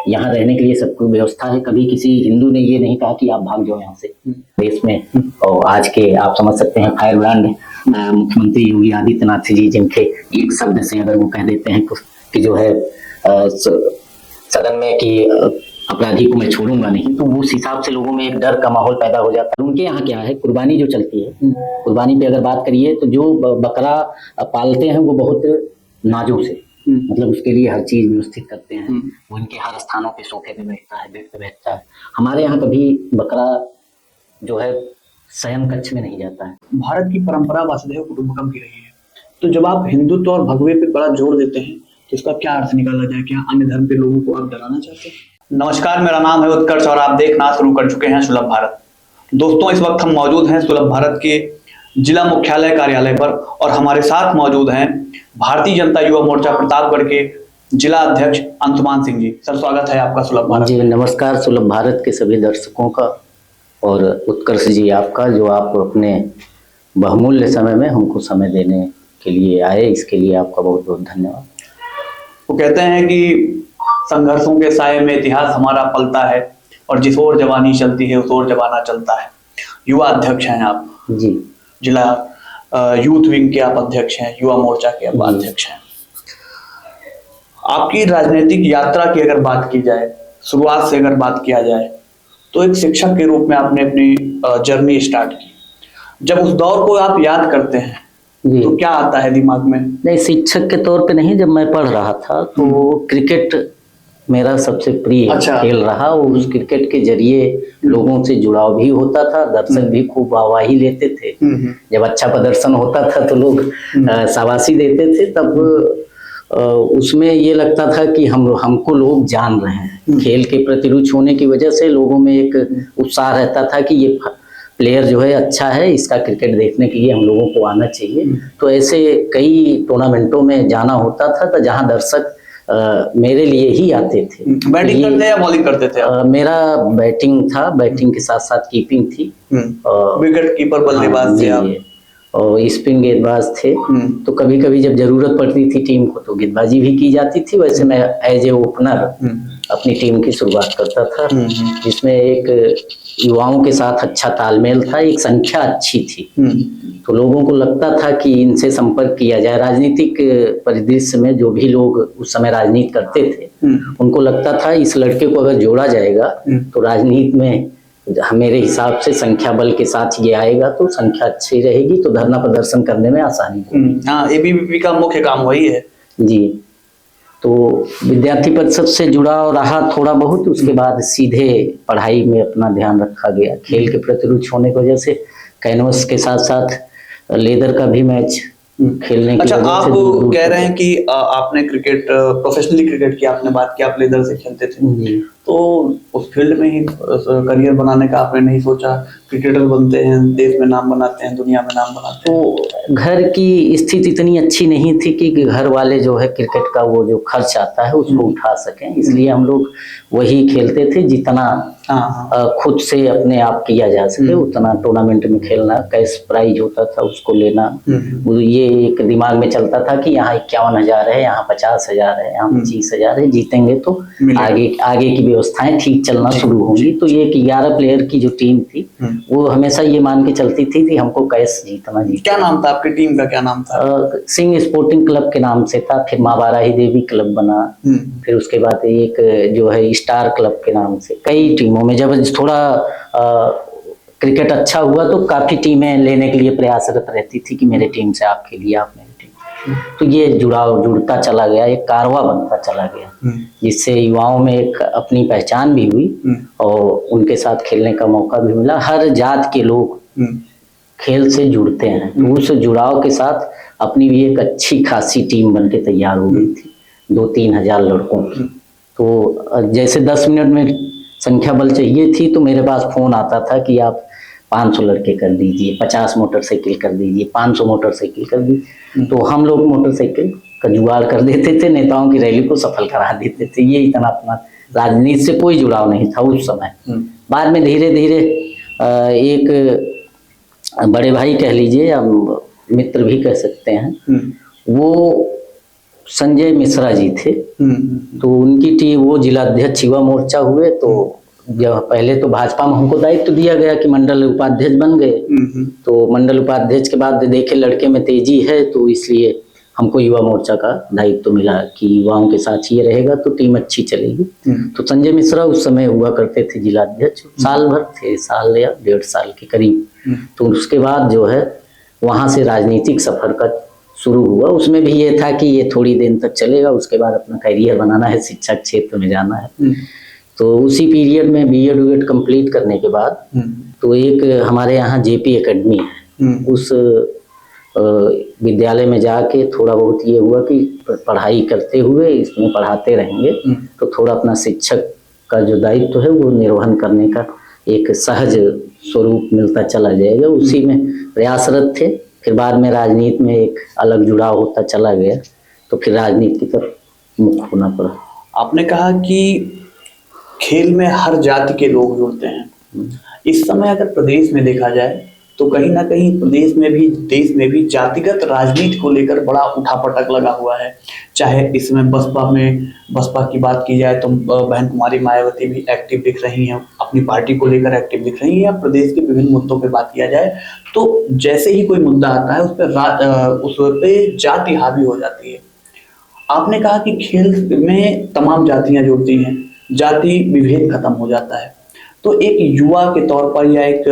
यहाँ रहने के लिए सबको व्यवस्था है। कभी किसी हिंदू ने ये नहीं कहा कि आप भाग जाओ यहाँ से देश में। और आज के आप समझ सकते हैं फायर ब्रांड मुख्यमंत्री योगी आदित्यनाथ जी, जिनके एक शब्द से अगर वो कह देते हैं कि जो है सदन में कि अपराधी को मैं छोड़ूंगा नहीं, तो उस हिसाब से लोगों में एक डर का माहौल पैदा हो जाता है। उनके यहाँ क्या है, कुर्बानी जो चलती है, कुर्बानी पे अगर बात करिए तो जो बकरा पालते हैं वो बहुत नाजों से, मतलब उसके लिए हर चीज व्यवस्थित करते हैं। वो इनके हर स्थानों पे सोफे पे बैठता है, बेड पे बैठता है। हमारे यहाँ कभी बकरा जो है शयन कक्ष में नहीं जाता है। भारत की परंपरा वसुधैव कुटुंबकम की रही है, तो जब आप हिंदुत्व और भगवे पे बड़ा जोर देते हैं तो इसका क्या अर्थ निकाला जाए? क्या अन्य धर्म के लोगों को आप डराना चाहते हैं? नमस्कार, मेरा नाम है उत्कर्ष और आप देखना शुरू कर चुके हैं सुलभ भारत। दोस्तों, इस वक्त हम मौजूद हैं सुलभ भारत के जिला मुख्यालय कार्यालय पर और हमारे साथ मौजूद हैं भारतीय जनता युवा मोर्चा प्रतापगढ़ के जिला अध्यक्ष अंशुमान सिंह जी। सर, स्वागत है आपका सुलभ भारत। जी नमस्कार सुलभ भारत के सभी दर्शकों का और उत्कर्ष जी आपका, जो आप अपने बहुमूल्य समय में हमको समय देने के लिए आए, इसके लिए आपका बहुत बहुत धन्यवाद। वो कहते हैं कि संघर्षों के साये में इतिहास हमारा पलता है और जिस ओर जवानी चलती है उस ओर जमाना चलता है। युवा अध्यक्ष हैं आप जी, जिला यूथ विंग के आप अध्यक्ष हैं, युवा मोर्चा के आप अध्यक्ष हैं। आपकी राजनीतिक यात्रा की अगर बात की जाए, शुरुआत से अगर बात किया जाए, तो एक शिक्षक के रूप में आपने अपनी जर्नी स्टार्ट की। जब उस दौर को आप याद करते हैं तो क्या आता है दिमाग में? नहीं, शिक्षक के तौर पे नहीं, जब मैं पढ़ रहा था तो क्रिकेट मेरा सबसे प्रिय खेल रहा। और उस क्रिकेट के जरिए लोगों से जुड़ाव भी होता था, दर्शक भी खूब वाहवाही लेते थे। जब अच्छा प्रदर्शन होता था तो लोग शाबाशी देते थे। तब उसमें ये लगता था कि हमको लोग जान रहे हैं। खेल के प्रति रुचि होने की वजह से लोगों में एक उत्साह रहता था कि ये प्लेयर जो है अच्छा है, इसका क्रिकेट देखने के लिए हम लोगों को आना चाहिए। तो ऐसे कई टूर्नामेंटों में जाना होता था तो जहां दर्शक मेरे लिए ही आते थे। बैटिंग करते या बॉलिंग करते थे? मेरा बैटिंग था, बैटिंग के साथ साथ कीपिंग थी। विकेट कीपर, बल्लेबाज थे आप और स्पिन गेंदबाज थे। तो कभी कभी जब जरूरत पड़ती थी टीम को तो गेंदबाजी भी की जाती थी। वैसे मैं एज ए ओपनर अपनी टीम की शुरुआत करता था, जिसमें एक युवाओं के साथ अच्छा तालमेल था, एक संख्या अच्छी थी। तो लोगों को लगता था कि इनसे संपर्क किया जाए। राजनीतिक परिदृश्य में जो भी लोग उस समय राजनीति करते थे उनको लगता था इस लड़के को अगर जोड़ा जाएगा तो राजनीति में मेरे हिसाब से संख्या बल के साथ ये आएगा तो संख्या अच्छी रहेगी, तो धरना प्रदर्शन करने में आसानी होगी। हाँ, एबीवीपी का मुख्य काम वही है जी। तो विद्यार्थी परिषद से जुड़ा रहा थोड़ा बहुत, उसके बाद सीधे पढ़ाई में अपना ध्यान रखा गया। खेल के प्रति रुचि होने की वजह से कैनवस के साथ साथ लेदर का भी मैच खेलने की। अच्छा, आप कह रहे हैं कि आपने क्रिकेट प्रोफेशनली क्रिकेट की आपने बात की, आप लेदर से खेलते थे, तो उस फील्ड में ही करियर बनाने का आपने नहीं सोचा? क्रिकेटर बनते हैं, देश में नाम बनाते हैं, दुनिया में नाम बनाते हैं। तो घर की स्थिति इतनी अच्छी नहीं थी कि घर वाले जो है क्रिकेट का वो जो खर्च आता है उसको उठा सकें, इसलिए हम लोग वही खेलते थे जितना खुद से अपने आप किया जा सके उतना। टूर्नामेंट में खेलना, कैश प्राइज होता था उसको लेना, ये एक दिमाग में चलता था कि यहाँ 51,000 है, यहाँ 50,000 है, यहाँ 25,000 है, जीतेंगे तो आगे की व्यवस्थाएं ठीक चलना शुरू होंगी। तो ये 11 प्लेयर की जो टीम थी वो हमेशा ये मान के चलती थी कि हमको कैश जीतना। क्या नाम था आपकी टीम का? क्या नाम था? सिंह स्पोर्टिंग क्लब के नाम से था, फिर माँ बाराही देवी क्लब बना, फिर उसके बाद एक जो है स्टार क्लब के नाम से। कई टीमों में जब थोड़ा क्रिकेट अच्छा हुआ तो काफी टीमें लेने के लिए प्रयासरत रहती थी कि मेरे टीम से आप खेलिए, आप मेरी टीम। तो ये जुड़ता चला गया, एक कारवा बनता चला गया, जिससे युवाओं में एक अपनी पहचान भी हुई और उनके साथ खेलने का मौका भी मिला। हर जात के लोग खेल से जुड़ते हैं, तो उस जुड़ाव के साथ अपनी भी एक अच्छी खासी टीम बनके तैयार हो गई थी, 2-3 हजार लड़कों की। तो जैसे 10 मिनट में संख्या बल चाहिए थी तो मेरे पास फोन आता था कि आप 500 लड़के कर दीजिए, 50 मोटरसाइकिल कर दीजिए, 500 मोटरसाइकिल कर दीजिए। तो हम लोग मोटरसाइकिल का जुगाड़ कर देते थे, नेताओं की रैली को सफल करा देते थे। ये इतना अपना राजनीति से कोई जुड़ाव नहीं था उस समय। बाद में धीरे धीरे एक बड़े भाई कह लीजिए या मित्र भी कह सकते हैं, वो संजय मिश्रा जी थे। तो उनकी टीम, वो जिला अध्यक्ष युवा मोर्चा हुए। तो जब पहले तो भाजपा में हमको दायित्व दिया गया कि मंडल उपाध्यक्ष बन गए। तो मंडल उपाध्यक्ष के बाद देखे लड़के में तेजी है, तो इसलिए हमको युवा मोर्चा का दायित्व मिला कि युवाओं के साथ ये रहेगा तो टीम अच्छी चलेगी। तो संजय मिश्रा उस समय हुआ करते थे जिला अध्यक्ष, साल भर थे, साल या 1.5 साल के करीब। तो उसके बाद जो है वहां से राजनीतिक सफर का शुरू हुआ। उसमें भी ये था कि ये थोड़ी दिन तक चलेगा, उसके बाद अपना करियर बनाना है, शिक्षा क्षेत्र में जाना है। तो उसी पीरियड में बीएड वीएड कंप्लीट करने के बाद तो एक हमारे यहाँ जेपी एकेडमी है, उस विद्यालय में जाके थोड़ा बहुत ये हुआ कि पढ़ाई करते हुए इसमें पढ़ाते रहेंगे तो थोड़ा अपना शिक्षक का जो दायित्व है वो निर्वहन करने का एक सहज स्वरूप मिलता चला जाएगा। उसी में प्रयासरत थे। फिर बाद में राजनीति में एक अलग जुड़ाव होता चला गया, तो फिर राजनीति की तरफ मुख होना पड़ा। आपने कहा कि खेल में हर जाति के लोग जुड़ते हैं। इस समय अगर प्रदेश में देखा जाए तो कहीं ना कहीं प्रदेश में भी देश में भी जातिगत राजनीति को लेकर बड़ा उठापटक लगा हुआ है। चाहे इसमें बसपा की बात की जाए तो बहन कुमारी मायावती भी एक्टिव दिख रही हैं, अपनी पार्टी को लेकर एक्टिव दिख रही हैं। या प्रदेश के विभिन्न मुद्दों पे बात किया जाए तो जैसे ही कोई मुद्दा आता है उस पर जाति हावी हो जाती है। आपने कहा कि खेल में तमाम जातियां जुड़ती हैं, जाति विभेद खत्म हो जाता है। तो एक युवा के तौर पर या एक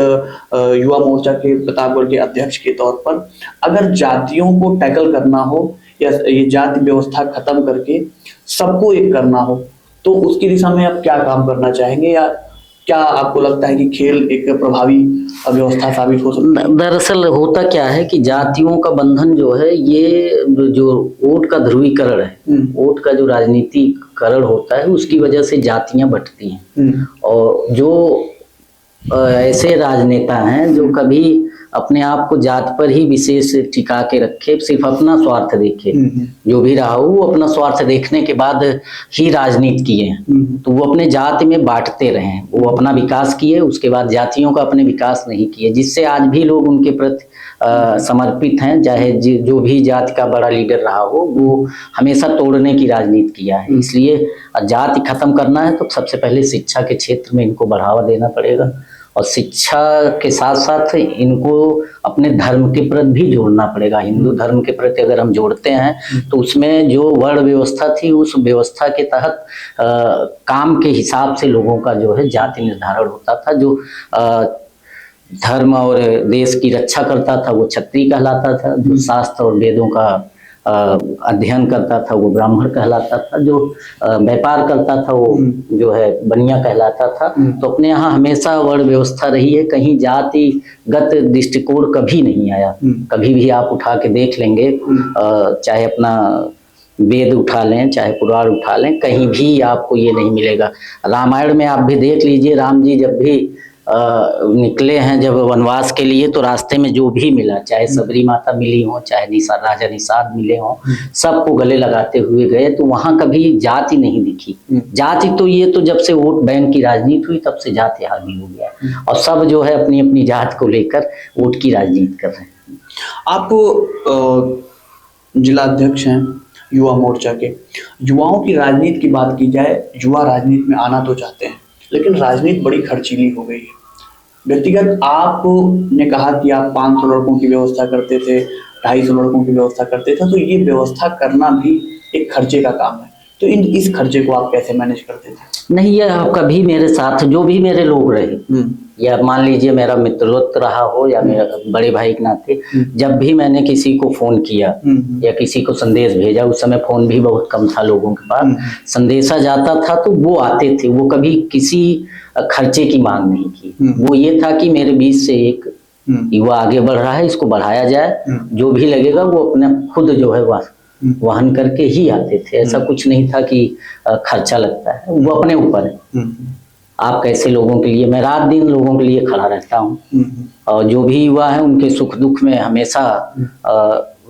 युवा मोर्चा के प्रतापगढ़ के अध्यक्ष के तौर पर अगर जातियों को टैकल करना हो या ये जाति व्यवस्था खत्म करके सबको एक करना हो तो उसकी दिशा में आप क्या काम करना चाहेंगे, या क्या आपको लगता है कि खेल एक प्रभावी व्यवस्था साबित हो सकती है? दरअसल होता क्या है कि जातियों का बंधन जो है, ये जो वोट का ध्रुवीकरण है, वोट का जो राजनीतिकरण होता है उसकी वजह से जातियां बंटती हैं। और जो ऐसे राजनेता हैं जो कभी अपने आप को जात पर ही विशेष टिका के रखे, सिर्फ अपना स्वार्थ देखे, जो भी रहा हो वो अपना स्वार्थ देखने के बाद ही राजनीति किए हैं, तो वो अपने जाति में बांटते रहे। वो अपना विकास किए, उसके बाद जातियों का अपने विकास नहीं किए, जिससे आज भी लोग उनके प्रति समर्पित हैं। चाहे जो भी जाति का बड़ा लीडर रहा हो वो हमेशा तोड़ने की राजनीति किया है। इसलिए जाति खत्म करना है तो सबसे पहले शिक्षा के क्षेत्र में इनको बढ़ावा देना पड़ेगा, और शिक्षा के साथ साथ इनको अपने धर्म के प्रति भी जोड़ना पड़ेगा। हिंदू धर्म के प्रति अगर हम जोड़ते हैं तो उसमें जो वर्ण व्यवस्था थी उस व्यवस्था के तहत काम के हिसाब से लोगों का जो है जाति निर्धारण होता था। जो धर्म और देश की रक्षा करता था वो क्षत्रिय कहलाता था, जो शास्त्र और वेदों का अध्ययन करता था वो ब्राह्मण कहलाता था, जो व्यापार करता था वो जो है बनिया कहलाता था। तो अपने यहाँ हमेशा वर्ण व्यवस्था रही है, कहीं जातिगत दृष्टिकोण कभी नहीं आया। कभी भी आप उठा के देख लेंगे, चाहे अपना वेद उठा लें, चाहे पुराण उठा लें, कहीं भी आपको ये नहीं मिलेगा। रामायण में आप भी देख लीजिए, राम जी जब भी निकले हैं जब वनवास के लिए, तो रास्ते में जो भी मिला, चाहे सबरी माता मिली हो, चाहे राजा निषाद मिले हो, सबको गले लगाते हुए गए। तो वहां कभी जाति नहीं दिखी। जाति तो ये तो जब से वोट बैंक की राजनीति हुई तब से जाति हावी हो गया, और सब जो है अपनी अपनी जात को लेकर वोट की राजनीति कर रहे हैं। आप जिला अध्यक्ष हैं युवा मोर्चा के। युवाओं की राजनीति की बात की जाए, युवा राजनीति में आना तो चाहते हैं लेकिन राजनीति बड़ी खर्चीली हो गई है। व्यक्तिगत आपने कहा कि आप 500 लड़कों की व्यवस्था करते थे, 250 लड़कों की व्यवस्था करते थे, तो ये व्यवस्था करना भी एक खर्चे का काम है। तो इस खर्चे को आप कैसे मैनेज करते थे? नहीं, ये कभी मेरे साथ जो भी मेरे लोग रहे, या मान लीजिए मेरा मित्रत्व रहा हो या मेरा बड़े भाई के नाते, जब भी मैंने किसी को फोन किया या किसी को संदेश भेजा, उस समय फोन भी बहुत कम था लोगों के पास, संदेशा जाता था तो वो आते थे। वो कभी किसी खर्चे की मांग नहीं की। वो ये था कि मेरे बीच से एक युवा आगे बढ़ रहा है, इसको बढ़ाया जाए, जो भी लगेगा वो अपने खुद जो है वहन करके ही आते थे। ऐसा कुछ नहीं था कि खर्चा लगता है, वो अपने ऊपर है। आप कैसे लोगों के लिए, मैं रात दिन लोगों के लिए खड़ा रहता हूँ, और जो भी युवा है उनके सुख दुख में हमेशा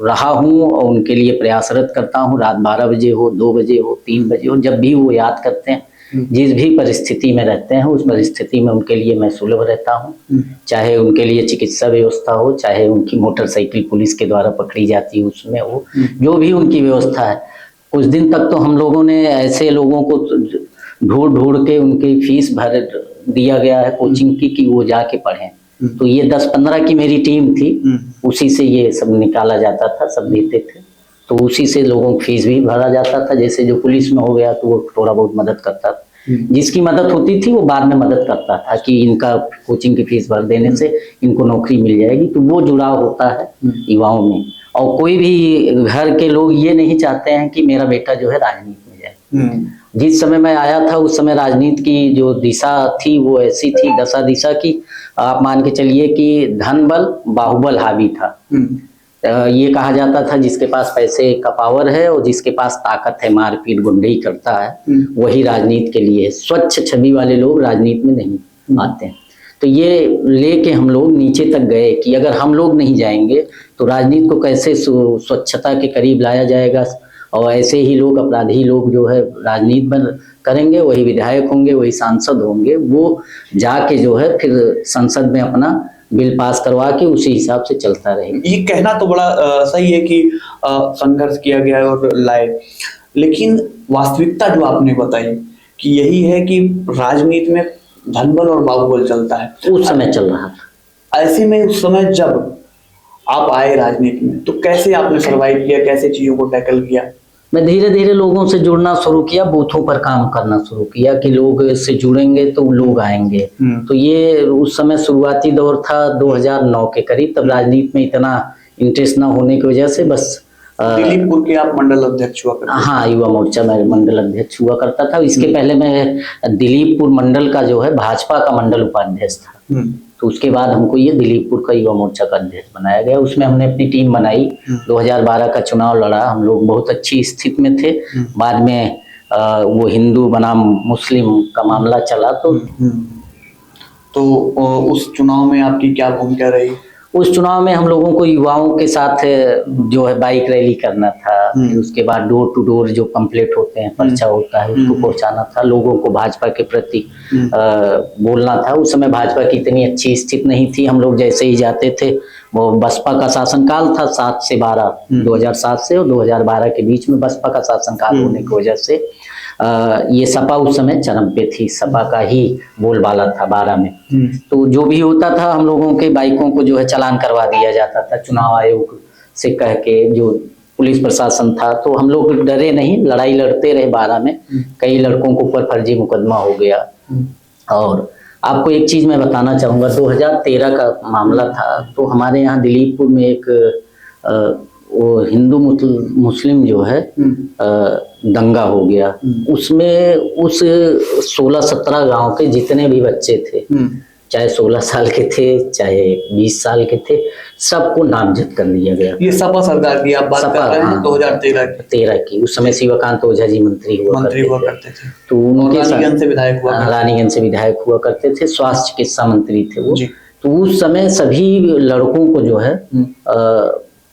रहा हूँ और उनके लिए प्रयासरत करता हूँ। रात 12 बजे हो, 2 बजे हो, 3 बजे हो, जब भी वो याद करते हैं, जिस भी परिस्थिति में रहते हैं उस परिस्थिति में उनके लिए मैं सुलभ रहता हूँ। चाहे उनके लिए चिकित्सा व्यवस्था हो, चाहे उनकी मोटरसाइकिल पुलिस के द्वारा पकड़ी जाती है उसमें हो, जो भी उनकी व्यवस्था है, कुछ दिन तक तो हम लोगों ने ऐसे लोगों को ढूंढ ढूंढ के उनकी फीस भर दिया गया है कोचिंग की कि वो जाके पढ़ें। तो ये 10-15 की मेरी टीम थी, उसी से ये सब निकाला जाता था, सब देते थे। तो उसी से लोगों की फीस भी भरा जाता था। जैसे जो पुलिस में हो गया तो वो थोड़ा बहुत मदद करता था, जिसकी मदद होती थी वो बाद में मदद करता था कि इनका कोचिंग की फीस भर देने से इनको नौकरी मिल जाएगी। तो वो जुड़ाव होता है युवाओं में। और कोई भी घर के लोग ये नहीं चाहते हैं कि मेरा बेटा जो है राजनीति में जाए। जिस समय मैं आया था उस समय राजनीति की जो दिशा थी वो ऐसी थी, दशा दिशा की, आप मान के चलिए कि धन बल बाहुबल हावी था। ये कहा जाता था जिसके पास पैसे का पावर है और जिसके पास ताकत है, मारपीट गुंडई करता है, वही राजनीति के लिए। स्वच्छ छवि वाले लोग राजनीति में नहीं आते हैं। तो ये लेके हम लोग नीचे तक गए कि अगर हम लोग नहीं जाएंगे तो राजनीति को कैसे स्वच्छता के करीब लाया जाएगा। और ऐसे ही लोग, अपराधी लोग जो है राजनीति में करेंगे, वही विधायक होंगे, वही सांसद होंगे, वो जाके जो है फिर संसद में अपना बिल पास करवा के उसी हिसाब से चलता रहेगा। ये कहना तो बड़ा सही है कि संघर्ष किया गया है और लाए, लेकिन वास्तविकता जो आपने बताई कि यही है कि राजनीति में धनबल और बाहुबल चलता है, उस समय चल रहा था। ऐसे में उस समय जब आप आए राजनीति में तो कैसे आपने सर्वाइव किया, कैसे चीजों को टैकल किया? मैं धीरे धीरे लोगों से जुड़ना शुरू किया, बूथों पर काम करना शुरू किया कि लोग से जुड़ेंगे तो लोग आएंगे। तो ये उस समय शुरुआती दौर था 2009 के करीब। तब राजनीति में इतना इंटरेस्ट ना होने की वजह से बस दिलीपपुर के आप मंडल अध्यक्ष हुआ करते? हाँ, युवा मोर्चा में मंडल अध्यक्ष हुआ करता था। इसके पहले मैं दिलीपपुर मंडल का जो है भाजपा का मंडल उपाध्यक्ष था। तो उसके बाद हमको ये दिलीपपुर का युवा मोर्चा का अध्यक्ष बनाया गया। उसमें हमने अपनी टीम बनाई, 2012 का चुनाव लड़ा, हम लोग बहुत अच्छी स्थिति में थे। बाद में वो हिंदू बनाम मुस्लिम का मामला चला। तो उस चुनाव में आपकी क्या भूमिका रही? उस चुनाव में हम लोगों को युवाओं के साथ जो है बाइक रैली करना था, फिर उसके बाद डोर टू डोर जो पंपलेट होते हैं, पर्चा होता है, उसको पहुंचाना था, लोगों को भाजपा के प्रति बोलना था। उस समय भाजपा की इतनी अच्छी स्थिति नहीं थी। हम लोग जैसे ही जाते थे, वो बसपा का शासनकाल था 7 से 12, 2007 से और 2012 के बीच में बसपा का शासनकाल होने की वजह से ये सपा उस समय चरम पे थी, सपा का ही बोलबाला था 12 में। तो जो भी होता था हम लोगों के बाइकों को जो है चालान करवा दिया जाता था चुनाव आयोग से कह के, जो पुलिस प्रशासन था। तो हम लोग डरे नहीं, लड़ाई लड़ते रहे 12 में। कई लड़कों के ऊपर फर्जी मुकदमा हो गया। और आपको एक चीज मैं बताना चाहूंगा, 2013 का मामला था। तो हमारे यहाँ दिलीपपुर में एक वो हिंदू मुस्लिम जो है दंगा हो गया। उसमें उस 16-17 गांव के जितने भी बच्चे थे, चाहे 16 साल के थे चाहे 20 साल के थे, सबको नामजद कर दिया गया। ये सपा सरकार की आप बात कर रहे हैं? 2013 की। उस समय शिवकांत ओझा जी मंत्री हुआ करते थे। तो उनके रानीगंज से विधायक हुआ, रानीगंज से विधायक हुआ करते थे, स्वास्थ्य चिकित्सा मंत्री थे वो। तो उस समय सभी लड़कों को जो है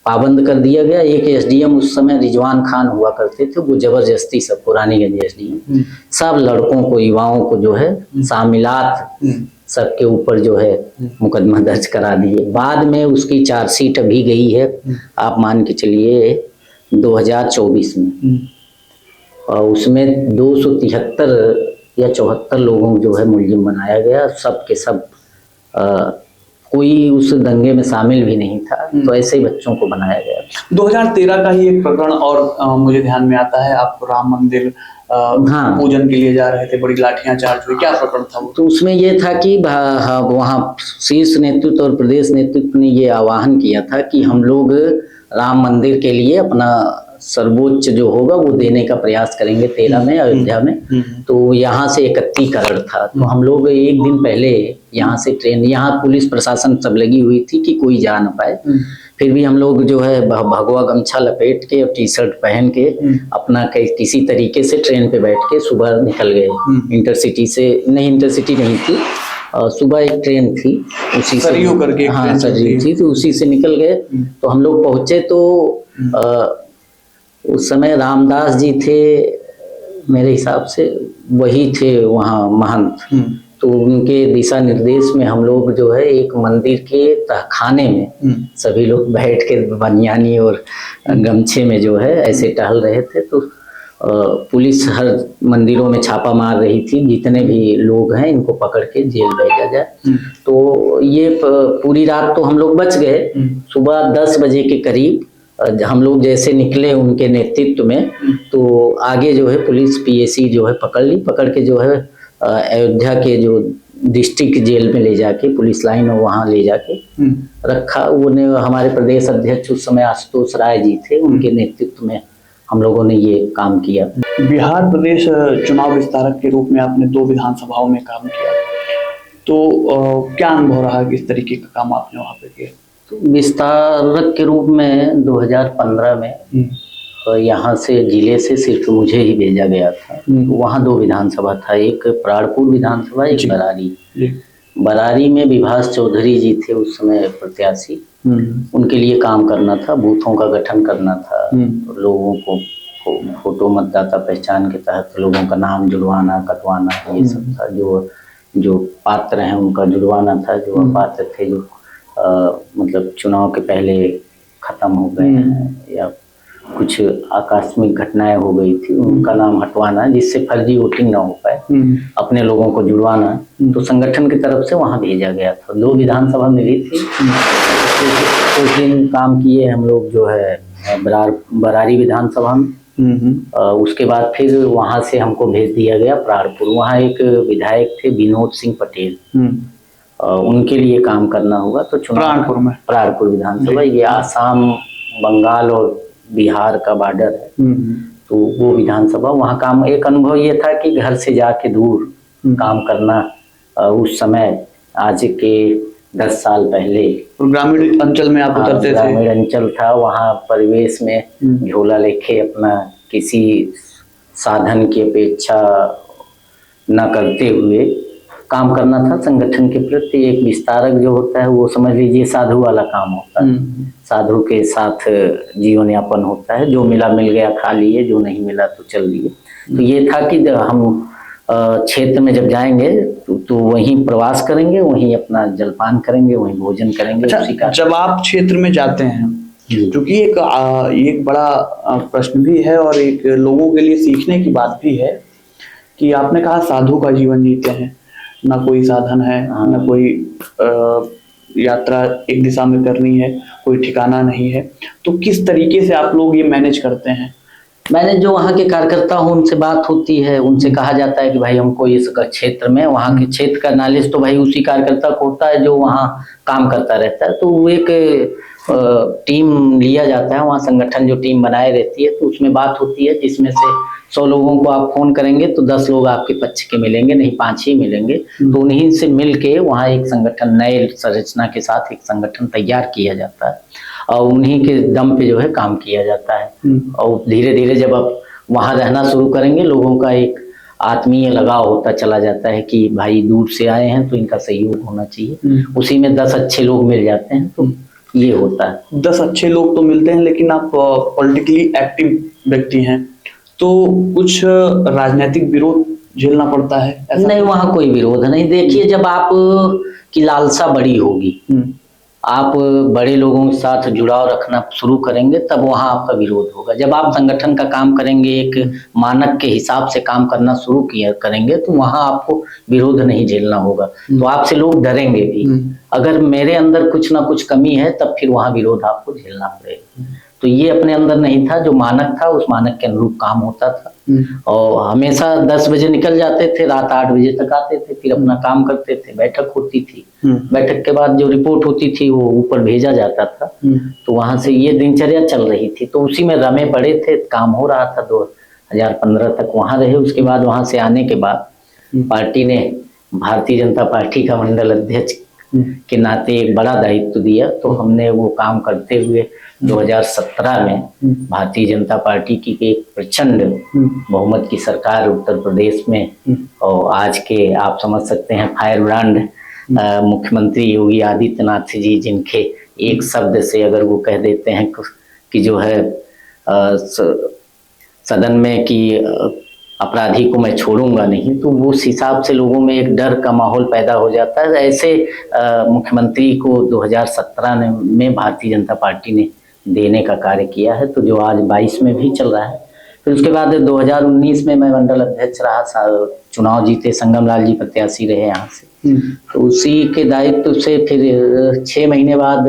पाबंद कर दिया गया। एक एसडीएम उस समय रिजवान खान हुआ करते थे, वो जबरदस्ती सबको, रानीगंज एसडीएम, सब लड़कों को, युवाओं को जो है शामिलात सबके ऊपर जो है मुकदमा दर्ज करा दिए। बाद में उसकी चार्जशीट अभी गई है, आप मान के चलिए 2024 में, और उसमें 273 या 74 लोगों को जो है मुलजिम बनाया गया। सब के सब कोई उस दंगे में शामिल भी नहीं था। तो ऐसे ही बच्चों को बनाया गया। 2013 का ही एक प्रकरण और मुझे ध्यान में आता है, आप राम मंदिर पूजन के लिए जा रहे थे, बड़ी लाठियां चार्ज हुई, क्या प्रकरण था वो? तो उसमें ये था कि वहाँ शीर्ष नेतृत्व और प्रदेश नेतृत्व ने ये आह्वान किया था कि हम लोग राम मंदिर के लिए अपना सर्वोच्च जो होगा वो देने का प्रयास करेंगे 13 में अयोध्या में। तो यहाँ से एकत्रीकरण था। तो हम लोग एक दिन पहले यहाँ से ट्रेन, यहाँ पुलिस प्रशासन सब लगी हुई थी कि कोई जा ना पाए। फिर भी हम लोग जो है भगवा गमछा लपेट के और टी शर्ट पहन के अपना किसी तरीके से ट्रेन पे बैठ के सुबह निकल गए। इंटरसिटी से नहीं, इंटरसिटी नहीं थी, सुबह एक ट्रेन थी, उसी से करके हाँ सरयू थी, तो उसी से निकल गए। तो हम लोग पहुंचे तो उस समय रामदास जी थे मेरे हिसाब से, वही थे वहाँ महंत। तो उनके दिशा निर्देश में हम लोग जो है एक मंदिर के तहखाने में सभी लोग बैठ के बनियानी और गमछे में जो है ऐसे टहल रहे थे। तो पुलिस हर मंदिरों में छापा मार रही थी, जितने भी लोग हैं इनको पकड़ के जेल भेजा जाए। तो ये पूरी रात तो हम लोग बच गए। सुबह 10 बजे के करीब हम लोग जैसे निकले उनके नेतृत्व में, तो आगे जो है पुलिस पीएसी जो है पकड़ के जो है अयोध्या के जो डिस्ट्रिक्ट जेल में ले जाके पुलिस लाइन और वहां ले जाके रखा। उन्हें हमारे प्रदेश अध्यक्ष उस समय आशुतोष राय जी थे, उनके नेतृत्व में हम लोगों ने ये काम किया। बिहार प्रदेश चुनाव विस्तारक के रूप में आपने 2 विधानसभाओं में काम किया, तो क्या अनुभव रहा, किस तरीके का काम आपने वहाँ पे किया? तो विस्तारक के रूप में 2015 में यहाँ से जिले से सिर्फ मुझे ही भेजा गया था। तो वहाँ 2 विधानसभा था, एक प्राणपुर विधानसभा, एक बरारी। बरारी में विभास चौधरी जी थे उस समय प्रत्याशी, उनके लिए काम करना था, बूथों का गठन करना था, लोगों को फोटो मतदाता पहचान के तहत लोगों का नाम जुड़वाना, कटवाना, ये सब था। जो पात्र हैं उनका जुड़वाना था, जो अपात्र थे, जो मतलब चुनाव के पहले खत्म हो गए हैं या कुछ आकस्मिक घटनाएं हो गई थी, उनका नाम हटवाना, जिससे फर्जी वोटिंग ना हो पाए, अपने लोगों को जुड़वाना। तो संगठन की तरफ से वहां भेजा गया था। 2 विधानसभा मिली थी, कुछ दिन काम किए हम लोग जो है बरारी विधानसभा में। उसके बाद फिर वहां से हमको भेज दिया गया प्राणपुर। वहाँ एक विधायक थे विनोद सिंह पटेल, उनके लिए काम करना होगा। तो प्राणपुर विधानसभा ये आसाम, बंगाल और बिहार का बॉर्डर है, तो वो विधानसभा वहाँ काम। एक अनुभव ये था कि घर से जाके दूर काम करना, उस समय आज के 10 साल पहले ग्रामीण अंचल में आप उतरते थे। ग्रामीण अंचल था, वहाँ परिवेश में झोला लेके अपना किसी साधन की अपेक्षा न करते हुए काम करना था संगठन के प्रति। एक विस्तारक जो होता है वो समझ लीजिए साधु वाला काम होता है, साधु के साथ जीवन यापन होता है, जो मिला मिल गया खा लिए, जो नहीं मिला तो चल लिए। तो ये था कि हम क्षेत्र में जब जाएंगे तो वहीं प्रवास करेंगे, वहीं अपना जलपान करेंगे, वहीं भोजन करेंगे। अच्छा, जब आप क्षेत्र में जाते हैं, क्योंकि एक बड़ा प्रश्न भी है और एक लोगों के लिए सीखने की बात भी है कि आपने कहा साधु का जीवन जीते हैं, ना कोई साधन है, ना कोई यात्रा एक दिशा में करनी है, कोई ठिकाना नहीं है, तो किस तरीके से आप लोग ये मैनेज करते हैं? मैंने जो वहाँ के कार्यकर्ता हूँ उनसे बात होती है, उनसे कहा जाता है कि भाई हमको इस क्षेत्र में, वहाँ के क्षेत्र का नॉलेज तो भाई उसी कार्यकर्ता को होता है जो वहाँ काम करता रहता है। तो वो एक टीम लिया जाता है, वहाँ संगठन जो टीम बनाए रहती है, तो उसमें बात होती है जिसमें से 100 लोगों को आप फोन करेंगे तो 10 लोग आपके पक्ष के मिलेंगे, नहीं 5 ही मिलेंगे। तो उन्हीं से मिल के वहाँ एक संगठन, नए संरचना के साथ एक संगठन तैयार किया जाता है और उन्हीं के दम पे जो है काम किया जाता है। और धीरे धीरे जब आप वहाँ रहना शुरू करेंगे, लोगों का एक आत्मीय लगाव होता चला जाता है कि भाई दूर से आए हैं तो इनका सहयोग होना चाहिए। उसी में 10 अच्छे लोग मिल जाते हैं, तो ये होता है। 10 अच्छे लोग तो मिलते हैं, लेकिन आप पॉलिटिकली एक्टिव व्यक्ति हैं, तो कुछ राजनीतिक विरोध झेलना पड़ता है? नहीं, वहाँ कोई विरोध नहीं। देखिए, जब आप की लालसा बड़ी होगी, आप बड़े लोगों के साथ जुड़ाव रखना शुरू करेंगे, तब वहाँ आपका विरोध होगा। जब आप संगठन का काम करेंगे, एक मानक के हिसाब से काम करना शुरू करेंगे, तो वहाँ आपको विरोध नहीं झेलना होगा। तो आपसे लोग डरेंगे भी। अगर मेरे अंदर कुछ ना कुछ कमी है, तब फिर वहाँ विरोध आपको झेलना पड़ेगा। तो ये अपने अंदर नहीं था, जो मानक था उस मानक के अनुरूप काम होता था। और हमेशा 10 बजे निकल जाते थे, रात 8 बजे तक आते थे, फिर अपना काम करते थे। बैठक होती थी, बैठक के बाद जो रिपोर्ट होती थी वो ऊपर भेजा जाता था। तो वहां से ये दिनचर्या चल रही थी, तो उसी में रमे पड़े थे, काम हो रहा था। 2015 तक वहां रहे। उसके बाद वहां से आने के बाद पार्टी ने, भारतीय जनता पार्टी का मंडल अध्यक्ष के नाते एक बड़ा दायित्व दिया। तो हमने वो काम करते हुए 2017 में भारतीय जनता पार्टी की एक प्रचंड बहुमत की सरकार उत्तर प्रदेश में, और आज के आप समझ सकते हैं फायर ब्रांड मुख्यमंत्री योगी आदित्यनाथ जी, जिनके एक शब्द से अगर वो कह देते हैं कि जो है सदन में कि अपराधी को मैं छोड़ूंगा नहीं, तो वो उस हिसाब से लोगों में एक डर का माहौल पैदा हो जाता है। ऐसे मुख्यमंत्री को 2017 में भारतीय जनता पार्टी ने देने का कार्य किया है, तो जो आज 22 में भी चल रहा है। फिर उसके बाद 2019 में मैं मंडल अध्यक्ष रहा, चुनाव जीते, संगम लाल जी प्रत्याशी रहे यहाँ से। तो उसी के दायित्व से फिर 6 महीने बाद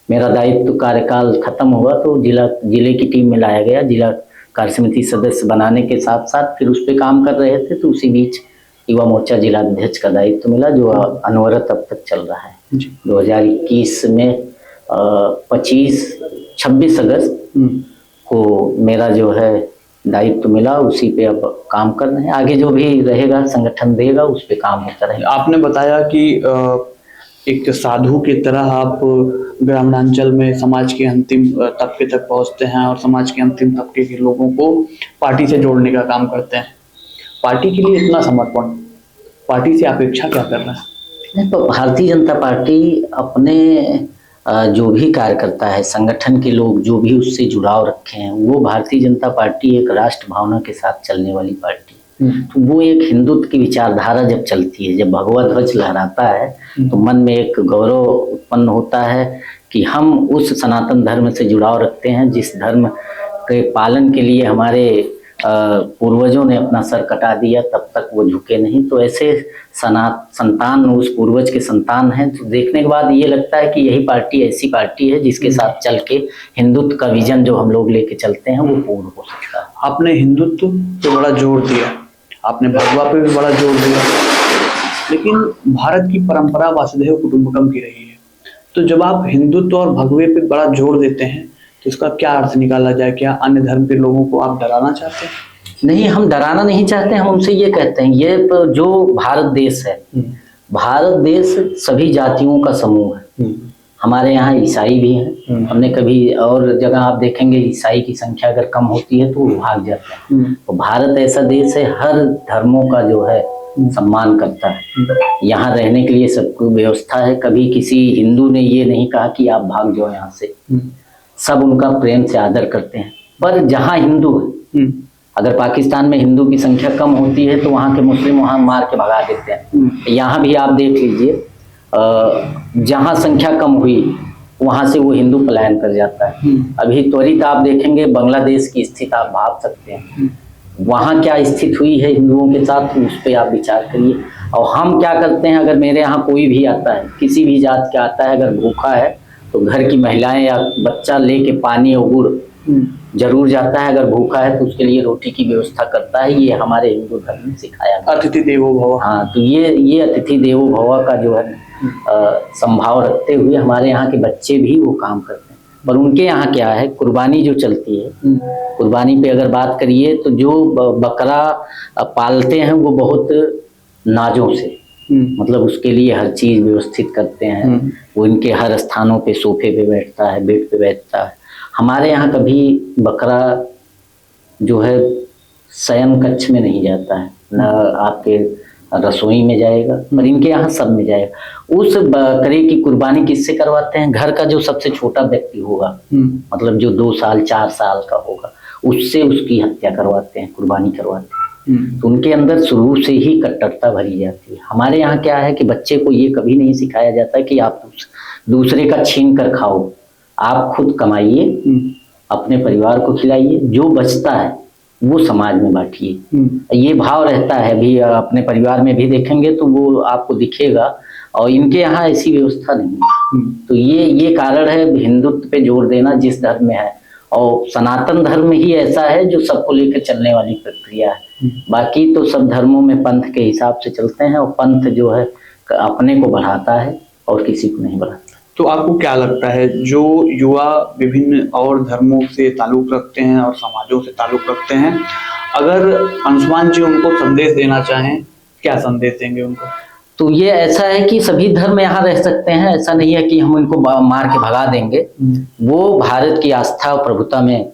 मेरा दायित्व कार्यकाल खत्म हुआ तो जिले की टीम में लाया गया, जिला कार्य समिति सदस्य बनाने के साथ साथ फिर उस पर काम कर रहे थे। तो उसी बीच युवा मोर्चा जिला अध्यक्ष का दायित्व मिला, जो अनवरत अब तक चल रहा है। 2021 में 26 अगस्त को मेरा जो है दायित्व मिला, उसी पे अब काम कर रहे हैं। आगे जो भी रहेगा संगठन देगा उस पे काम होता रहेगा। आपने बताया कि एक साधु की तरह आप ग्रामीणांचल में समाज के अंतिम तबके तक पहुंचते हैं और समाज के अंतिम तबके के लोगों को पार्टी से जोड़ने का काम करते हैं। पार्टी के लिए इतना समर्पण, पार्टी से अपेक्षा क्या कर रहे हैं? तो भारतीय जनता पार्टी अपने जो भी कार्यकर्ता है, संगठन के लोग जो भी उससे जुड़ाव रखे हैं, वो भारतीय जनता पार्टी एक राष्ट्र भावना के साथ चलने वाली पार्टी। तो वो एक हिंदुत्व की विचारधारा जब चलती है, जब भगवा ध्वज लहराता है तो मन में एक गौरव उत्पन्न होता है कि हम उस सनातन धर्म से जुड़ाव रखते हैं जिस धर्म के पालन के लिए हमारे पूर्वजों ने अपना सर कटा दिया, तब तक वो झुके नहीं। तो ऐसे संतान उस पूर्वज के संतान हैं। तो देखने के बाद ये लगता है कि यही पार्टी ऐसी पार्टी है जिसके साथ चल के हिंदुत्व का विजन जो हम लोग लेके चलते हैं वो पूर्ण हो सकता है। आपने हिंदुत्व पे बड़ा जोर दिया, आपने भगवा पे भी बड़ा जोर दिया, लेकिन भारत की परंपरा वासुदेव कुटुंबकम की रही है। तो जब आप हिंदुत्व और भगवे पे बड़ा जोर देते हैं तो इसका क्या अर्थ निकाला जाए? क्या अन्य धर्म के लोगों को आप डराना चाहते हैं? नहीं, हम डराना नहीं चाहते। हम उनसे ये कहते हैं, ये जो भारत देश है, भारत देश सभी जातियों का समूह है। हमारे यहाँ ईसाई भी हैं। हमने कभी और जगह आप देखेंगे ईसाई की संख्या अगर कम होती है तो वो भाग जाते हैं। तो भारत ऐसा देश है, हर धर्मों का जो है सम्मान करता है। यहाँ रहने के लिए सबको व्यवस्था है। कभी किसी हिंदू ने ये नहीं कहा कि आप भाग जाओ यहाँ से। सब उनका प्रेम से आदर करते हैं। पर जहाँ हिंदू है, अगर पाकिस्तान में हिंदू की संख्या कम होती है तो वहाँ के मुस्लिम वहाँ मार के भगा देते हैं। यहाँ भी आप देख लीजिए, जहाँ संख्या कम हुई वहां से वो हिंदू पलायन कर जाता है। अभी त्वरित आप देखेंगे बांग्लादेश की स्थिति आप भाव सकते हैं, वहां क्या स्थिति हुई है हिंदुओं के साथ, उस पर आप विचार करिए। और हम क्या करते हैं, अगर मेरे यहाँ कोई भी आता है, किसी भी जात का आता है, अगर भूखा है तो घर की महिलाएं या बच्चा लेके पानी और गुड़ जरूर जाता है। अगर भूखा है तो उसके लिए रोटी की व्यवस्था करता है। ये हमारे हिंदू धर्म में सिखाया गया। अतिथि देवो भव। हाँ, तो ये अतिथि देवो भव का जो है संभाव रखते हुए हमारे यहाँ के बच्चे भी वो काम करते हैं। पर उनके यहाँ क्या है, कुर्बानी जो चलती है, कुर्बानी पे अगर बात करिए तो जो बकरा पालते हैं वो बहुत नाजों से, मतलब उसके लिए हर चीज व्यवस्थित करते हैं। वो इनके हर स्थानों पे, सोफे पे बैठता है, बेड पे बैठता है। हमारे यहाँ कभी बकरा जो है शयन कक्ष में नहीं जाता है, ना आपके रसोई में जाएगा, पर इनके यहाँ सब में जाएगा। उस बकरे की कुर्बानी किससे करवाते हैं? घर का जो सबसे छोटा व्यक्ति होगा, मतलब जो 2 साल 4 साल का होगा, उससे उसकी हत्या करवाते हैं, कुर्बानी करवाते हैं। तो उनके अंदर शुरू से ही कट्टरता भरी जाती है। हमारे यहाँ क्या है कि बच्चे को ये कभी नहीं सिखाया जाता कि आप दूसरे का छीन कर खाओ। आप खुद कमाइए, अपने परिवार को खिलाइए, जो बचता है वो समाज में बांटिए। ये भाव रहता है। भी अपने परिवार में भी देखेंगे तो वो आपको दिखेगा। और इनके यहाँ ऐसी व्यवस्था नहीं है। तो ये कारण है हिंदुत्व पे जोर देना जिस धर्म में है। और सनातन धर्म ही ऐसा है जो सबको लेकर चलने वाली प्रक्रिया है। बाकी तो सब धर्मों में पंथ के हिसाब से चलते हैं, और पंथ जो है अपने को बढ़ाता है और किसी को नहीं बढ़ाता। तो आपको क्या लगता है, जो युवा विभिन्न और धर्मों से ताल्लुक रखते हैं और समाजों से ताल्लुक रखते हैं, अगर अंशुमान जी उनको संदेश देना चाहें, क्या संदेश देंगे उनको? तो ये ऐसा है कि सभी धर्म यहाँ रह सकते हैं। ऐसा नहीं है कि हम इनको मार के भगा देंगे। वो भारत की आस्था और प्रभुता में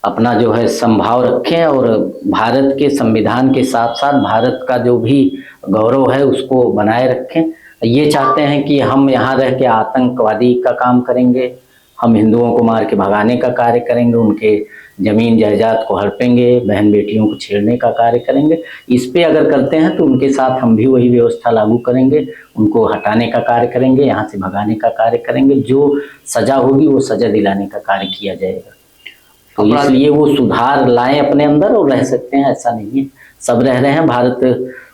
अपना जो है संभाव रखें, और भारत के संविधान के साथ साथ भारत का जो भी गौरव है उसको बनाए रखें। ये चाहते हैं कि हम यहाँ रह के आतंकवादी का काम करेंगे, हम हिंदुओं को मार के भगाने का कार्य करेंगे, उनके जमीन जायदाद को हड़पेंगे, बहन बेटियों को छेड़ने का कार्य करेंगे। इस पे अगर करते हैं तो उनके साथ हम भी वही व्यवस्था लागू करेंगे, उनको हटाने का कार्य करेंगे, यहाँ से भगाने का कार्य करेंगे। जो सजा होगी वो सजा दिलाने का कार्य किया जाएगा। तो इसलिए वो सुधार लाएं अपने अंदर और रह सकते हैं, ऐसा नहीं है। सब रह रहे हैं। भारत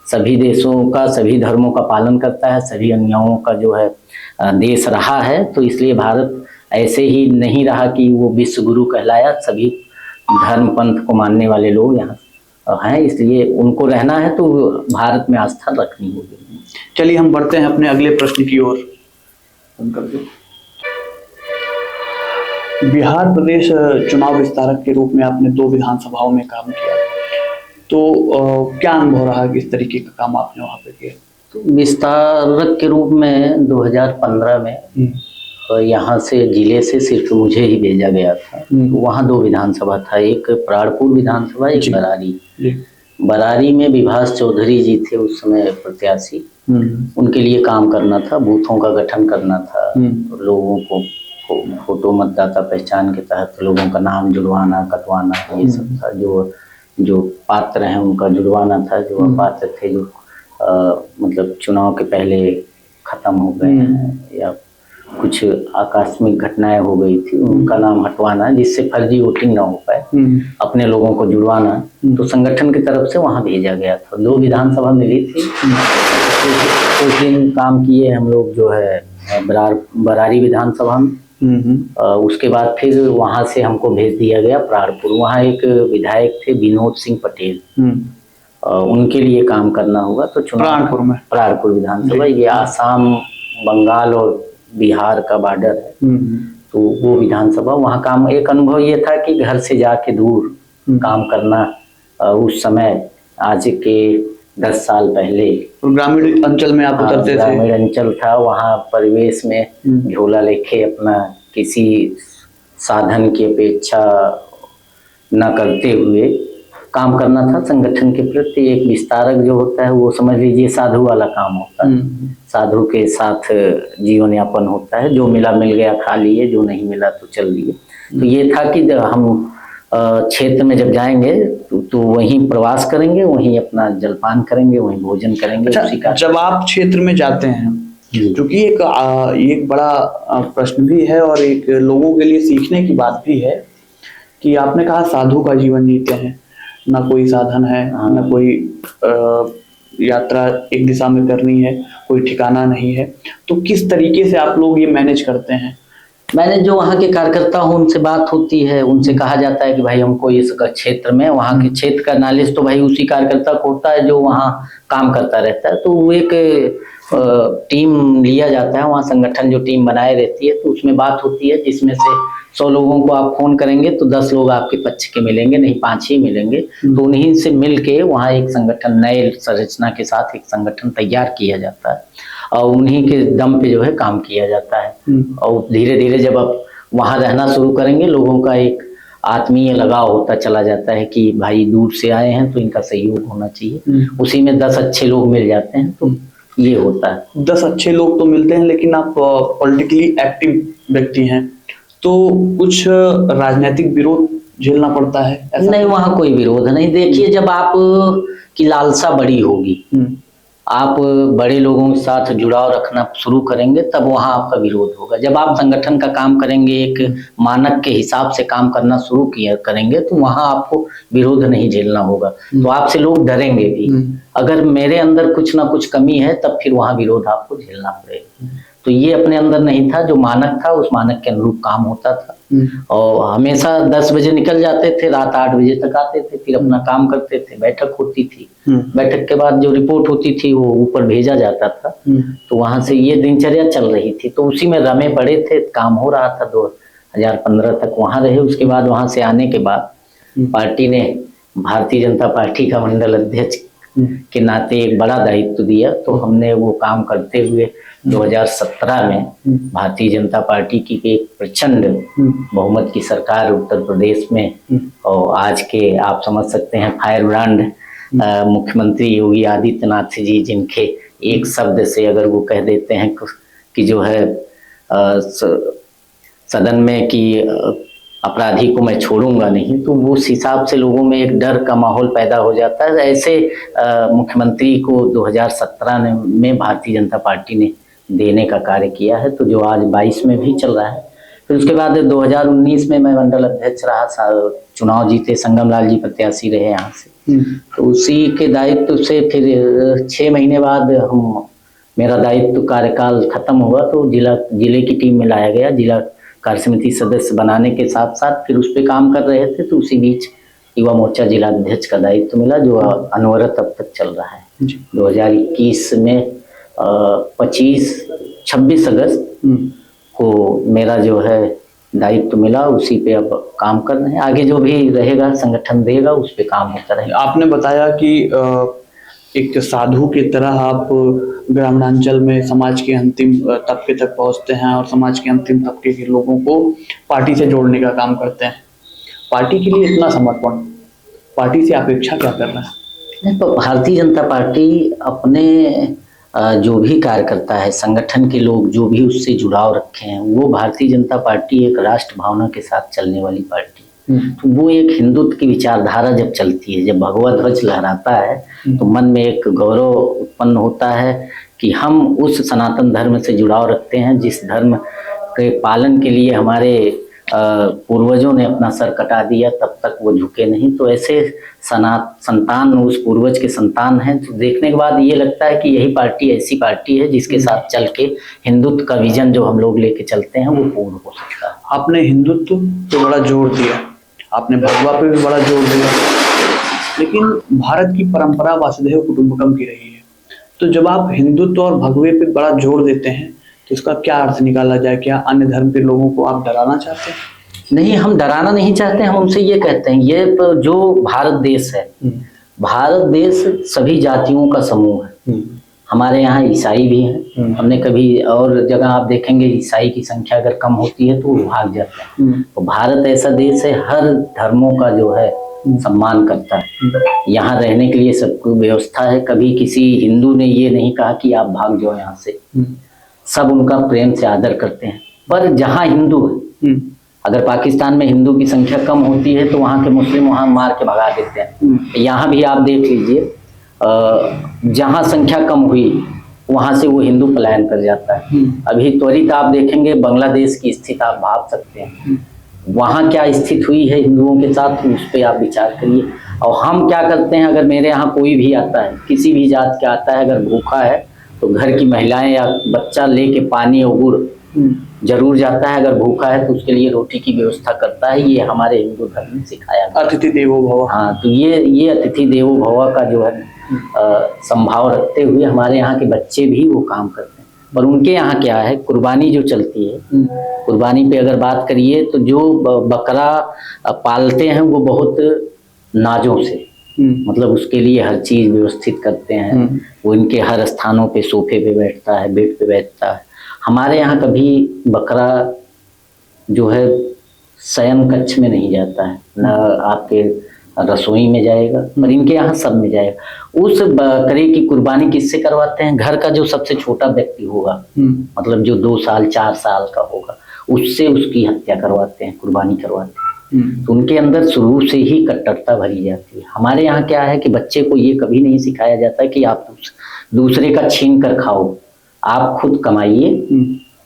सभी देशों का, सभी धर्मों का पालन करता है, सभी अन्यायों का जो है देश रहा है। तो इसलिए भारत ऐसे ही नहीं रहा कि वो विश्व गुरु कहलाया। सभी धर्म पंथ को मानने वाले लोग यहाँ हैं, इसलिए उनको रहना है तो भारत में आस्था रखनी होगी। चलिए हम बढ़ते हैं अपने अगले प्रश्न की ओर। बिहार प्रदेश चुनाव विस्तारक के रूप में आपने 2 विधानसभाओं में काम किया, तो क्या अनुभव रहा, किस तरीके का काम आपने वहाँ पे किया? तो विस्तारक के रूप में 2015 में यहाँ से जिले से सिर्फ मुझे ही भेजा गया था। तो वहाँ 2 विधानसभा था, एक प्राणपुर विधानसभा, एक बरारी। बरारी में विभास चौधरी जी थे उस समय प्रत्याशी, उनके लिए काम करना था, बूथों का गठन करना था, लोगों को फोटो मतदाता पहचान के तहत लोगों का नाम जुड़वाना, कटवाना, ये सब था। जो पात्र हैं उनका जुड़वाना था, जो अपात्र थे, जो मतलब चुनाव के पहले खत्म हो गए हैं या कुछ आकस्मिक घटनाएं हो गई थी, उनका नाम हटवाना, जिससे फर्जी वोटिंग ना हो पाए, अपने लोगों को जुड़वाना। तो संगठन की तरफ से वहां भेजा गया था। 2 विधानसभा मिली थी, कुछ दिन काम किए हम लोग जो है बरारी विधानसभा में। उसके बाद फिर वहां से हमको भेज दिया गया प्राणपुर। वहाँ एक विधायक थे विनोद सिंह पटेल, उनके लिए काम करना होगा। तो प्राणपुर में, प्राणपुर विधानसभा, ये आसाम, बंगाल और बिहार का बॉर्डर है। तो वो विधानसभा, वहाँ काम, एक अनुभव ये था कि घर से जाके दूर काम करना। उस समय आज के 10 साल पहले ग्रामीण अंचल में आप उतरते थे? ग्रामीण अंचल था, वहाँ परिवेश में झोला लेके अपना किसी साधन की अपेक्षा न करते हुए काम करना था संगठन के प्रति। एक विस्तारक जो होता है वो समझ लीजिए साधु वाला काम होता है, साधु के साथ जीवन यापन होता है। जो मिला मिल गया खा लिए, जो नहीं मिला तो चल लिए। तो ये था कि हम क्षेत्र में जब जाएंगे तो वहीं प्रवास करेंगे, वहीं अपना जलपान करेंगे, वहीं भोजन करेंगे। अच्छा, जब आप क्षेत्र में जाते हैं, क्योंकि एक बड़ा प्रश्न भी है और एक लोगों के लिए सीखने की बात भी है कि आपने कहा साधु का जीवन जीते हैं, ना कोई साधन है, ना कोई यात्रा एक दिशा में करनी है, कोई ठिकाना नहीं है, तो किस तरीके से आप लोग ये मैनेज करते हैं? मैंने जो वहाँ के कार्यकर्ता हूँ उनसे बात होती है, उनसे कहा जाता है कि भाई हमको इस क्षेत्र में, वहाँ के क्षेत्र का नॉलेज तो भाई उसी कार्यकर्ता को होता है जो वहाँ काम करता रहता है। तो वो एक टीम लिया जाता है, वहाँ संगठन जो टीम बनाए रहती है, तो उसमें बात होती है जिसमें से 100 लोगों को आप फोन करेंगे तो 10 लोग आपके पक्ष के मिलेंगे, नहीं 5 ही मिलेंगे। तो उन्हीं से मिल के वहाँ एक संगठन, नए संरचना के साथ एक संगठन तैयार किया जाता है और उन्हीं के दम पे जो है काम किया जाता है। और धीरे धीरे जब आप वहाँ रहना शुरू करेंगे, लोगों का एक आत्मीय लगाव होता चला जाता है कि भाई दूर से आए हैं तो इनका सहयोग होना चाहिए। उसी में 10 अच्छे लोग मिल जाते हैं, तो ये होता है। 10 अच्छे लोग तो मिलते हैं, लेकिन आप पॉलिटिकली एक्टिव व्यक्ति हैं, तो कुछ राजनीतिक विरोध झेलना पड़ता है? नहीं, वहाँ कोई विरोध नहीं। देखिए, जब आप की लालसा बड़ी होगी, आप बड़े लोगों के साथ जुड़ाव रखना शुरू करेंगे, तब वहाँ आपका विरोध होगा। जब आप संगठन का काम करेंगे, एक मानक के हिसाब से काम करना शुरू करेंगे, तो वहाँ आपको विरोध नहीं झेलना होगा। तो आपसे लोग डरेंगे भी। अगर मेरे अंदर कुछ ना कुछ कमी है, तब फिर वहाँ विरोध आपको झेलना पड़ेगा। तो ये अपने अंदर नहीं था, जो मानक था उस मानक के अनुरूप काम होता था। और हमेशा 10 बजे निकल जाते थे, रात 8 बजे तक आते थे, फिर अपना काम करते थे। बैठक होती थी, बैठक के बाद जो रिपोर्ट होती थी वो ऊपर भेजा जाता था। तो वहां से ये दिनचर्या चल रही थी, तो उसी में रमे पड़े थे, काम हो रहा था। 2015 तक वहां रहे। उसके बाद वहां से आने के बाद पार्टी ने, भारतीय जनता पार्टी का मंडल अध्यक्ष के नाते एक बड़ा दायित्व दिया। तो हमने वो काम करते हुए 2017 में भारतीय जनता पार्टी की एक प्रचंड बहुमत की सरकार उत्तर प्रदेश में, और आज के आप समझ सकते हैं फायर ब्रांड मुख्यमंत्री योगी आदित्यनाथ जी, जिनके एक शब्द से अगर वो कह देते हैं कि जो है सदन में कि अपराधी को मैं छोड़ूंगा नहीं, तो वो उस हिसाब से लोगों में एक डर का माहौल पैदा हो जाता है। ऐसे मुख्यमंत्री को 2017 में भारतीय जनता पार्टी ने देने का कार्य किया है। तो जो आज 22 में भी चल रहा है, फिर उसके बाद 2019 में मैं मंडल अध्यक्ष रहा, चुनाव जीते, संगम लाल जी प्रत्याशी रहे यहाँ से। तो उसी के दायित्व से फिर 6 महीने बाद मेरा दायित्व कार्यकाल खत्म हुआ तो जिले की टीम में लाया गया, जिला कार्य समिति सदस्य बनाने के साथ साथ फिर उस पर काम कर रहे थे। तो उसी बीच युवा मोर्चा जिला अध्यक्ष का दायित्व मिला, जो अनवरत अब तक चल रहा है। 2021 में 26 अगस्त को मेरा जो है दायित्व मिला, उसी पे अब काम कर रहे हैं। आगे जो भी रहेगा संगठन देगा उस पे काम होता रहेगा। आपने बताया कि एक साधु की तरह आप ग्रामीणांचल में समाज के अंतिम तबके तक पहुंचते हैं और समाज के अंतिम तबके के लोगों को पार्टी से जोड़ने का काम करते हैं। पार्टी के लिए इतना समर्पण, पार्टी से अपेक्षा क्या कर रहा है? नहीं, तो भारतीय जनता पार्टी अपने जो भी कार्यकर्ता है, संगठन के लोग जो भी उससे जुड़ाव रखे हैं, वो भारतीय जनता पार्टी एक राष्ट्र भावना के साथ चलने वाली पार्टी। तो वो एक हिंदुत्व की विचारधारा जब चलती है, जब भगवा ध्वज लहराता है तो मन में एक गौरव उत्पन्न होता है कि हम उस सनातन धर्म से जुड़ाव रखते हैं जिस धर्म के पालन के लिए हमारे पूर्वजों ने अपना सर कटा दिया, तब तक वो झुके नहीं। तो ऐसे संतान उस पूर्वज के संतान हैं। तो देखने के बाद ये लगता है कि यही पार्टी ऐसी पार्टी है जिसके साथ चल के हिंदुत्व का विजन जो हम लोग लेके चलते हैं वो पूर्ण हो सकता है। आपने हिंदुत्व पे बड़ा जोर दिया, आपने भगवा पे भी बड़ा जोर दिया, लेकिन भारत की परंपरा वसुधैव कुटुंबकम की रही है। तो जब आप हिंदुत्व और भगवे पे बड़ा जोर देते हैं तो इसका क्या अर्थ निकाला जाए? क्या अन्य धर्म के लोगों को आप डराना चाहते हैं? नहीं, हम डराना नहीं चाहते। हम उनसे ये कहते हैं, ये जो भारत देश है, भारत देश सभी जातियों का समूह है। हमारे यहाँ ईसाई भी हैं। हमने कभी और जगह आप देखेंगे ईसाई की संख्या अगर कम होती है तो वो भाग जाता है। तो भारत ऐसा देश है, हर धर्मों का जो है सम्मान करता है। यहाँ रहने के लिए सबको व्यवस्था है। कभी किसी हिंदू ने ये नहीं कहा कि आप भाग जाओ यहाँ से। सब उनका प्रेम से आदर करते हैं। पर जहाँ हिंदू है, अगर पाकिस्तान में हिंदू की संख्या कम होती है तो वहाँ के मुस्लिम वहाँ मार के भगा देते हैं। यहाँ भी आप देख लीजिए, जहाँ संख्या कम हुई वहां से वो हिंदू पलायन कर जाता है। अभी त्वरित आप देखेंगे बांग्लादेश की स्थिति आप भाप सकते हैं, वहां क्या स्थिति हुई है हिंदुओं के साथ, उस पर आप विचार करिए। और हम क्या करते हैं, अगर मेरे यहाँ कोई भी आता है, किसी भी जात का आता है, अगर भूखा है तो घर की महिलाएं या बच्चा लेके पानी और गुड़ जरूर जाता है। अगर भूखा है तो उसके लिए रोटी की व्यवस्था करता है। ये हमारे हिंदू धर्म में सिखाया गया। अतिथि देवो भव। हाँ, तो ये अतिथि देवो भव का जो है संभाव रखते हुए हमारे यहाँ के बच्चे भी वो काम करते हैं। पर उनके यहाँ क्या है, कुर्बानी जो चलती है, कुर्बानी पे अगर बात करिए तो जो बकरा पालते हैं वो बहुत नाजों से, मतलब उसके लिए हर चीज व्यवस्थित करते हैं। वो इनके हर स्थानों पे, सोफे पे बैठता है, बेड पे बैठता है। हमारे यहाँ कभी बकरा जो है शयन कक्ष में नहीं जाता है, न आपके रसोई में जाएगा, पर इनके यहाँ सब में जाएगा। उस बकरे की कुर्बानी किससे करवाते हैं? घर का जो सबसे छोटा व्यक्ति होगा, मतलब जो 2 साल 4 साल का होगा, उससे उसकी हत्या करवाते हैं, कुर्बानी करवाते हैं। तो उनके अंदर शुरू से ही कट्टरता भरी जाती है। हमारे यहाँ क्या है कि बच्चे को ये कभी नहीं सिखाया जाता कि आप दूसरे का छीन कर खाओ। आप खुद कमाइए,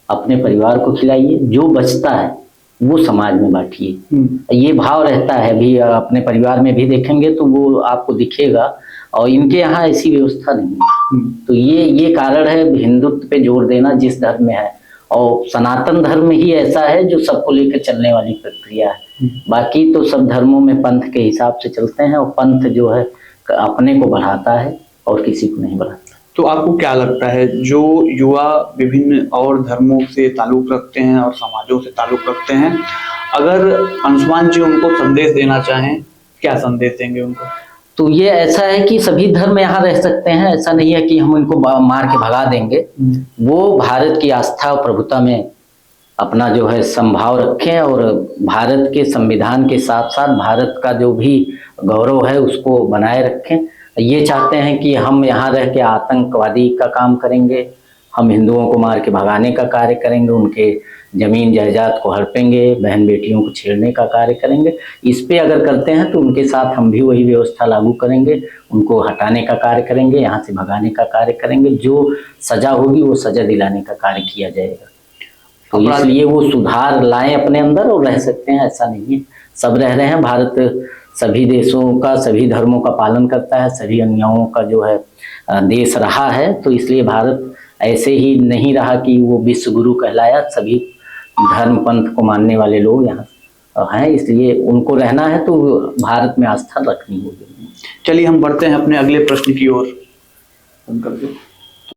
अपने परिवार को खिलाइए, जो बचता है वो समाज में बांटिए। ये भाव रहता है। भी अपने परिवार में भी देखेंगे तो वो आपको दिखेगा, और इनके यहाँ ऐसी व्यवस्था नहीं है। तो ये कारण है हिंदुत्व पे जोर देना जिस धर्म में है। और सनातन धर्म ही ऐसा है जो सबको लेकर चलने वाली प्रक्रिया है। बाकी तो सब धर्मों में पंथ के हिसाब से चलते हैं, और पंथ जो है अपने को बढ़ाता है और किसी को नहीं बढ़ाता। तो आपको क्या लगता है, जो युवा विभिन्न और धर्मों से ताल्लुक रखते हैं और समाजों से ताल्लुक रखते हैं, अगर अंशुमान जी उनको संदेश देना चाहें, क्या संदेश देंगे उनको? तो ये ऐसा है कि सभी धर्म यहाँ रह सकते हैं। ऐसा नहीं है कि हम इनको मार के भगा देंगे। वो भारत की आस्था और प्रभुता में अपना जो है संभाव रखें, और भारत के संविधान के साथ साथ भारत का जो भी गौरव है उसको बनाए रखें। ये चाहते हैं कि हम यहाँ रह के आतंकवादी का काम करेंगे, हम हिंदुओं को मार के भगाने का कार्य करेंगे, उनके जमीन जायदाद को हड़पेंगे, बहन बेटियों को छेड़ने का कार्य करेंगे। इस पे अगर करते हैं तो उनके साथ हम भी वही व्यवस्था लागू करेंगे, उनको हटाने का कार्य करेंगे, यहाँ से भगाने का कार्य करेंगे। जो सजा होगी वो सजा दिलाने का कार्य किया जाएगा। तो इसलिए वो सुधार लाएं अपने अंदर और रह सकते हैं, ऐसा नहीं है। सब रह रहे हैं। भारत सभी देशों का, सभी धर्मों का पालन करता है, सभी अन्यायों का जो है देश रहा है। तो इसलिए भारत ऐसे ही नहीं रहा कि वो विश्व गुरु कहलाया। सभी धर्म पंथ को मानने वाले लोग यहाँ हैं, इसलिए उनको रहना है तो भारत में आस्था रखनी होगी। चलिए हम बढ़ते हैं अपने अगले प्रश्न की ओर।